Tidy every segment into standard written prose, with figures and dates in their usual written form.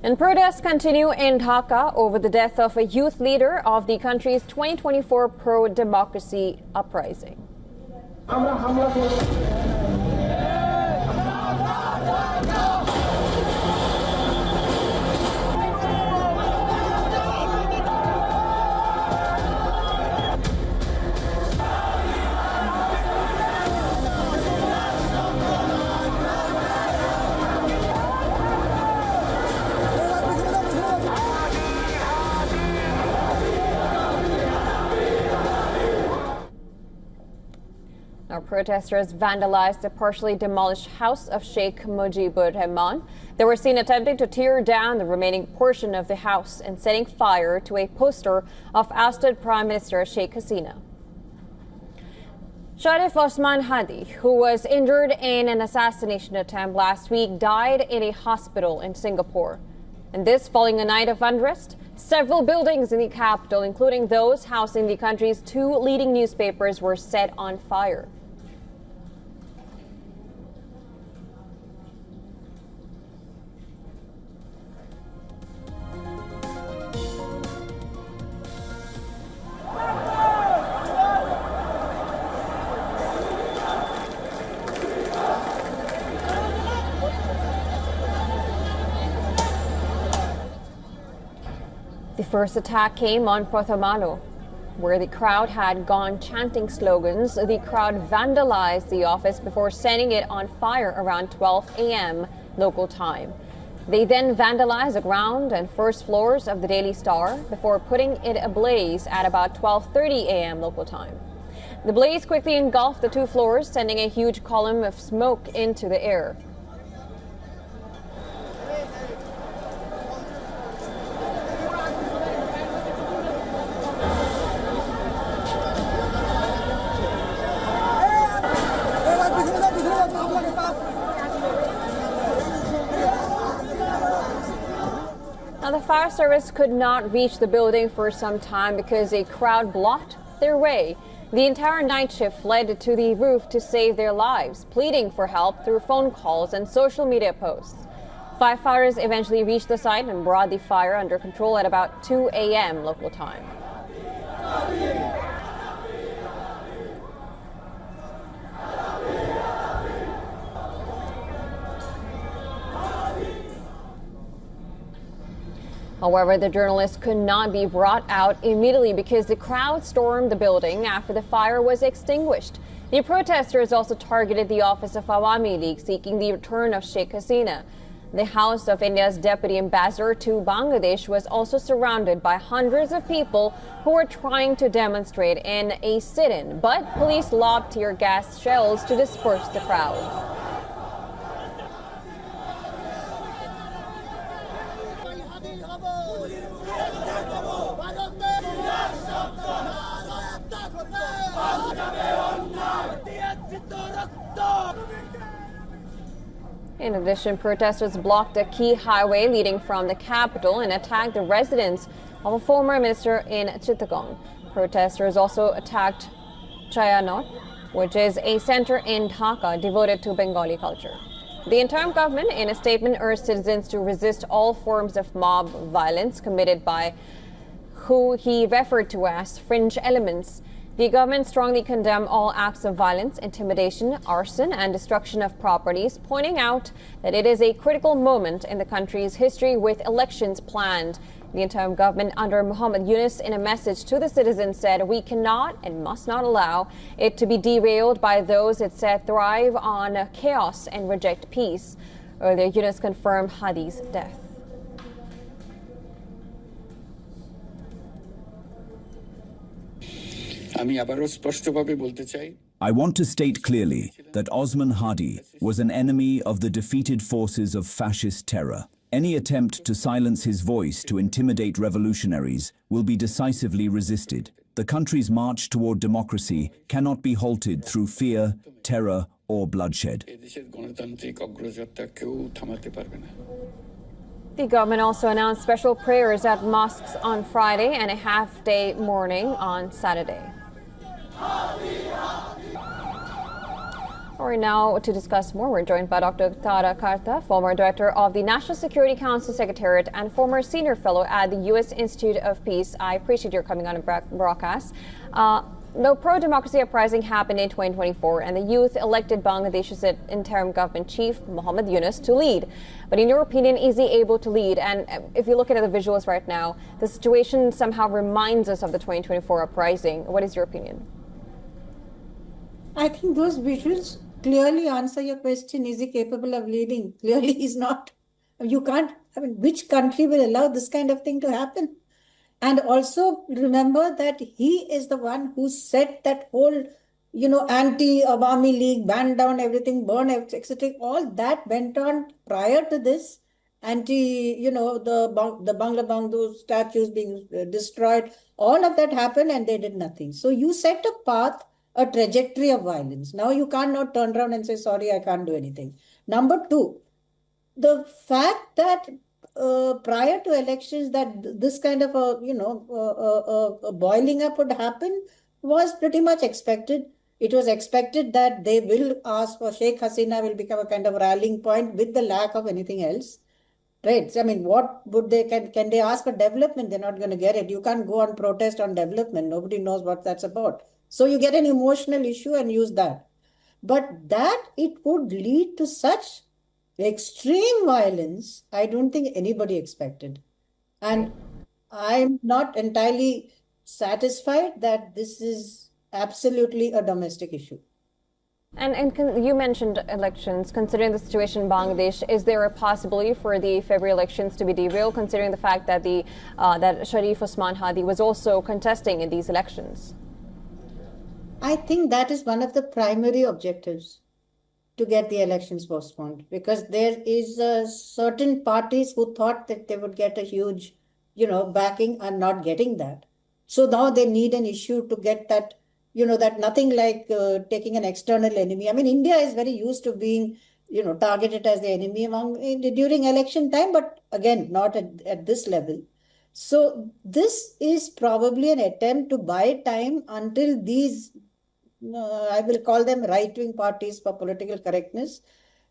And protests continue in Dhaka over the death of a youth leader of the country's 2024 pro-democracy uprising. Now, protesters vandalized the partially demolished house of Sheikh Mujibur Rahman. They were seen attempting to tear down the remaining portion of the house and setting fire to a poster of ousted Prime Minister Sheikh Hasina. Sheriff Osman Hadi, who was injured in an assassination attempt last week, died in a hospital in Singapore. And this following a night of unrest. Several buildings in the capital, including those housing the country's two leading newspapers, were set on fire. The first attack came on Prathamalo, where the crowd had gone chanting slogans. The crowd vandalized the office before setting it on fire around 12 a.m. local time. They then vandalized the ground and first floors of the Daily Star before putting it ablaze at about 12:30 a.m. local time. The blaze quickly engulfed the two floors, sending a huge column of smoke into the air. Now, the fire service could not reach the building for some time because a crowd blocked their way. The entire night shift fled to the roof to save their lives, pleading for help through phone calls and social media posts. Firefighters eventually reached the site and brought the fire under control at about 2 a.m. local time. However, the journalists could not be brought out immediately because the crowd stormed the building after the fire was extinguished. The protesters also targeted the office of Awami League, seeking the return of Sheikh Hasina. The house of India's deputy ambassador to Bangladesh was also surrounded by hundreds of people who were trying to demonstrate in a sit-in, but police lobbed tear gas shells to disperse the crowd. In addition, protesters blocked a key highway leading from the capital and attacked the residence of a former minister in Chittagong. Protesters also attacked Chayanot, which is a center in Dhaka devoted to Bengali culture. The interim government, in a statement, urged citizens to resist all forms of mob violence committed by who he referred to as fringe elements. The government strongly condemned all acts of violence, intimidation, arson, and destruction of properties, pointing out that it is a critical moment in the country's history with elections planned. The interim government under Muhammad Yunus, in a message to the citizens, said, "We cannot and must not allow it to be derailed by those it said thrive on chaos and reject peace." Earlier, Yunus confirmed Hadi's death. I want to state clearly that Osman Hadi was an enemy of the defeated forces of fascist terror. Any attempt to silence his voice to intimidate revolutionaries will be decisively resisted. The country's march toward democracy cannot be halted through fear, terror, or bloodshed. The government also announced special prayers at mosques on Friday and a half-day mourning on Saturday. All right, now to discuss more, we're joined by Dr. Tara Karta, former director of the National Security Council Secretariat and former senior fellow at the U.S. Institute of Peace. I appreciate your coming on a broadcast. The pro-democracy uprising happened in 2024, and the youth elected Bangladesh's interim government chief, Muhammad Yunus, to lead. But in your opinion, is he able to lead? And if you're looking at the visuals right now, the situation somehow reminds us of the 2024 uprising. What is your opinion? I think those visuals clearly answer your question. Is he capable of leading? Clearly he's not. You can't, which country will allow this kind of thing to happen? And also remember that he is the one who set that whole, anti-Awami League, ban down everything, burn, etc. All that went on prior to this. The Bangla Bandhu statues being destroyed. All of that happened and they did nothing. So you set a path, a trajectory of violence. Now you can't now turn around and say, sorry, I can't do anything. Number two, the fact that prior to elections that this kind of a boiling up would happen was pretty much expected. It was expected that they will ask for Sheikh Hasina will become a kind of rallying point with the lack of anything else. Right. I mean, what would they, can they ask for development? They're not going to get it. You can't go on protest on development. Nobody knows what that's about. So you get an emotional issue and use that. But that it would lead to such extreme violence, I don't think anybody expected. And I'm not entirely satisfied that this is absolutely a domestic issue. And you mentioned elections. Considering the situation in Bangladesh, is there a possibility for the February elections to be derailed, considering the fact that that Sharif Osman Hadi was also contesting in these elections? I think that is one of the primary objectives, to get the elections postponed, because there is certain parties who thought that they would get a huge, backing and not getting that. So now they need an issue to get that, that nothing like taking an external enemy. I mean, India is very used to being, targeted as the enemy during election time, but again, not at this level. So this is probably an attempt to buy time until these I will call them right-wing parties for political correctness,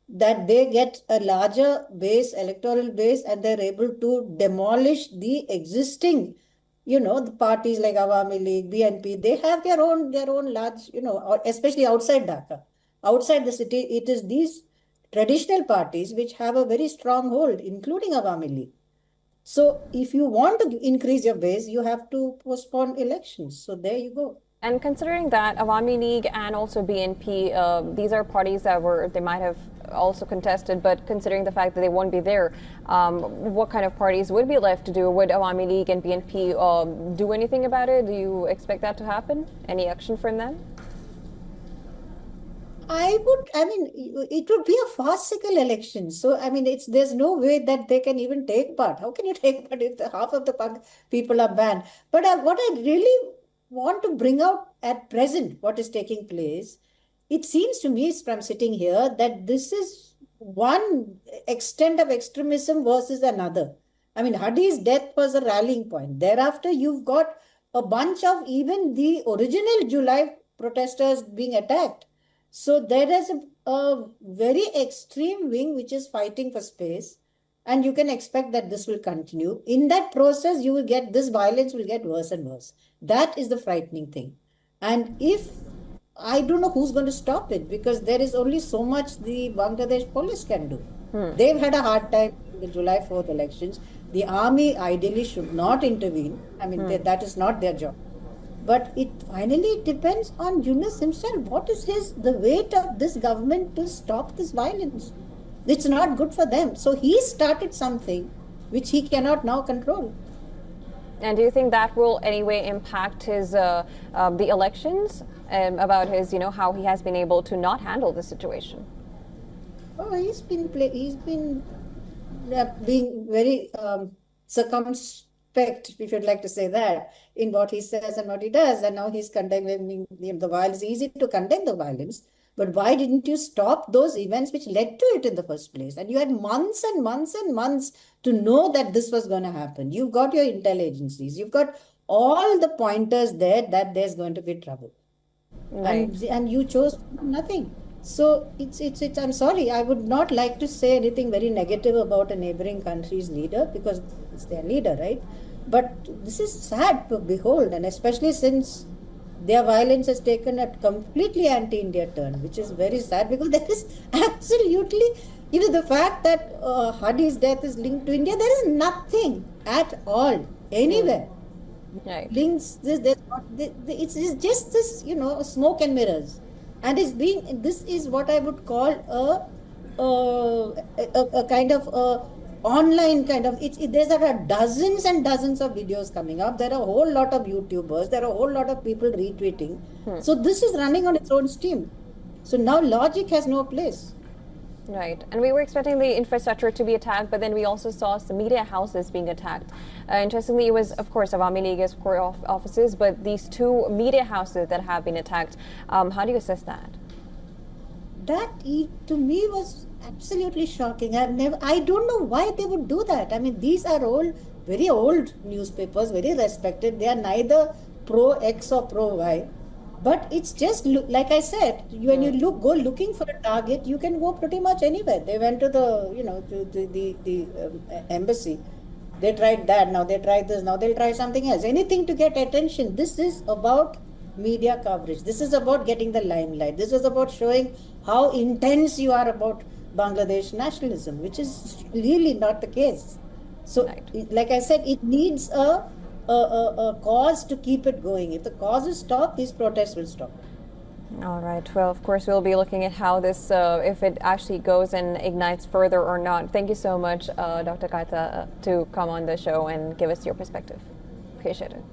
that they get a larger base, electoral base, and they're able to demolish the existing, the parties like Awami League, BNP. They have their own large, especially outside Dhaka. Outside the city, it is these traditional parties which have a very strong hold, including Awami League. So if you want to increase your base, you have to postpone elections. So there you go. And considering that Awami League and also BNP, these are parties that they might have also contested, but considering the fact that they won't be there, what kind of parties would be left to do? Would Awami League and BNP do anything about it? Do you expect that to happen? Any action from them? It would be a farcical election. So, there's no way that they can even take part. How can you take part if half of the people are banned? But what I really want to bring out at present, what is taking place, it seems to me from sitting here that this is one extent of extremism versus another. I mean, Hadi's death was a rallying point. Thereafter, you've got a bunch of even the original July protesters being attacked. So there is a very extreme wing which is fighting for space. And you can expect that this will continue. In that process, you will get this violence will get worse and worse. That is the frightening thing. And I don't know who's going to stop it, because there is only so much the Bangladesh police can do. They've had a hard time in the July 4th elections. The army ideally should not intervene. That is not their job. But it finally depends on Yunus himself. What is the weight of this government to stop this violence? It's not good for them. So he started something which he cannot now control. And do you think that will anyway impact his the elections, about his, how he has been able to not handle the situation? Oh, he's been being very circumspect, if you'd like to say that, in what he says and what he does. And now he's condemning the violence. It's easy to condemn the violence. But why didn't you stop those events which led to it in the first place? And you had months and months and months to know that this was going to happen. You've got your intel agencies. You've got all the pointers there that there's going to be trouble. Right. And you chose nothing. So it's I'm sorry, I would not like to say anything very negative about a neighboring country's leader because it's their leader, right? But this is sad to behold, and especially since their violence has taken a completely anti-India turn, which is very sad because there is absolutely, the fact that Hadi's death is linked to India, there is nothing at all anywhere. Right. Links it's just this, smoke and mirrors, and this is what I would call a kind of online kind of there are dozens and dozens of videos coming up. There are a whole lot of YouTubers, there are a whole lot of people retweeting. So this is running on its own steam. So now logic has no place. Right, and we were expecting the infrastructure to be attacked, but then we also saw some media houses being attacked. Interestingly, it was, of course, Awami League's core offices, but these two media houses that have been attacked. How do you assess that? That, to me, was absolutely shocking. I don't know why they would do that. I mean, these are all very old newspapers, very respected. They are neither pro X or pro Y. But it's just, like I said, when you go looking for a target, you can go pretty much anywhere. They went to the embassy. They tried that, now they tried this, now they'll try something else. Anything to get attention. This is about media coverage. This is about getting the limelight. This is about showing how intense you are about Bangladesh nationalism, which is really not the case. So, like I said, it needs a cause to keep it going. If the cause is stopped, these protests will stop. All right. Well, of course, we'll be looking at how this, if it actually goes and ignites further or not. Thank you so much, Dr. Kaita, to come on the show and give us your perspective. Appreciate it.